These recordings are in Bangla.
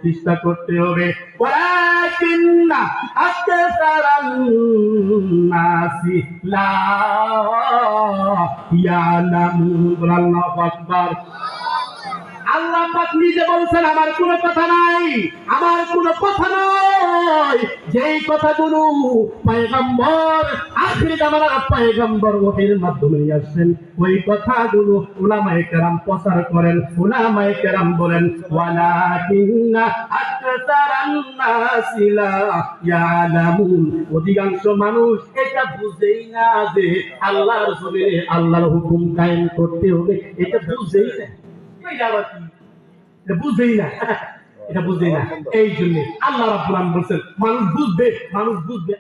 চেষ্টা করতে হবে। ওয়ালাকিন্না আকসারান নাসি লা ইয়ালামুন। আল্লাহু আকবার। আল্লাহ পাক নিজে বলছেন আমার কোনো কথা নাই, আমার কোনো কথা নয়। যেই কথাগুলো পয়গম্বর আখির জামানার পয়গম্বর ওহীর মাধ্যমে নিয়ে আসছেন, ওই কথাগুলো উলামায়ে কেরাম প্রচার করেন। উলামায়ে কেরাম বলেন ওয়ালাকিন্না আকসারান নাসি লা ইয়ালামুন। অধিকাংশ মানুষ এটা বুঝেই না যে আল্লাহর জমিনে আল্লাহর হুকুম কায়েম করতে হবে, এটা বুঝেই না। এটা বুঝেই না, এটা বুঝেই না। এই জন্য আল্লাহ রাব্বুল আলামিন বলছেন মানুষ বুঝবে, মানুষ বুঝবে।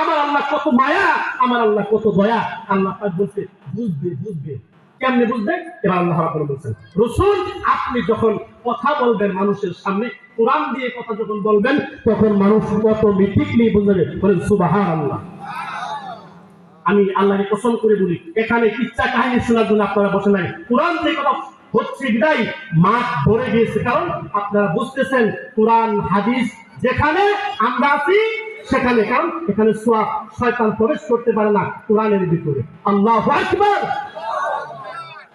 আমার আল্লাহ কত মায়া, আমার আল্লাহ কত দয়া। আল্লাহ পাক বলছে বুঝবে, বুঝবে। কেমনে বুঝবে? এবার আল্লাহ রাব্বুল আলামিন বলছেন রাসূল আপনি যখন কথা বলবেন মানুষের সামনে, কোরআন দিয়ে কথা যখন বলবেন, তখন মানুষ অটোমেটিকলি বুঝবে। বলেন সুবহানাল্লাহ। আমি আল্লাহকে কসম করে বলি, এখানে কিচ্ছা কাহিনী শোনার জন্য আপনারা বসে নাই। কোরআন থেকে কথা হচ্ছে বিদায় মাঠ ভরে গিয়েছে, কারণ আপনারা বুঝতেছেন কোরআন হাদিস যেখানে আমরা আছি সেখানে, কারণ এখানে শয়তান প্রবেশ করতে পারে না কোরআনের ভিতরে। আল্লাহু আকবার।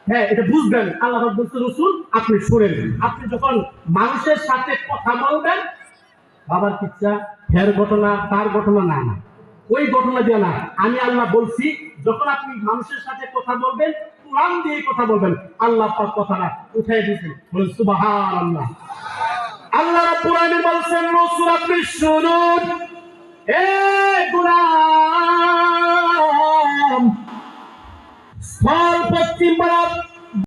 হ্যাঁ, এটা বুঝবেন। আল্লাহ বলছে রাসূল আপনি শুনেন, আপনি যখন মানুষের সাথে কথা বলবেন, বাবার কিচ্ছা ফের ঘটনা তার ঘটনা না, না ওই ঘটনা দিয়ে না। আমি আল্লাহ বলছি যখন আপনি মানুষের সাথে কথা বলবেন, কোরআন দিয়ে কথা বলবেন। আল্লাহ পাক কথাটা উঠাই দিয়েছেন। বলেন সুবহানাল্লাহ। আল্লাহ রাব্বুল আলামিন বলছেন রাসূল আপনি শুনুন, এ গোলাম স্থল পশ্চিম বরাবর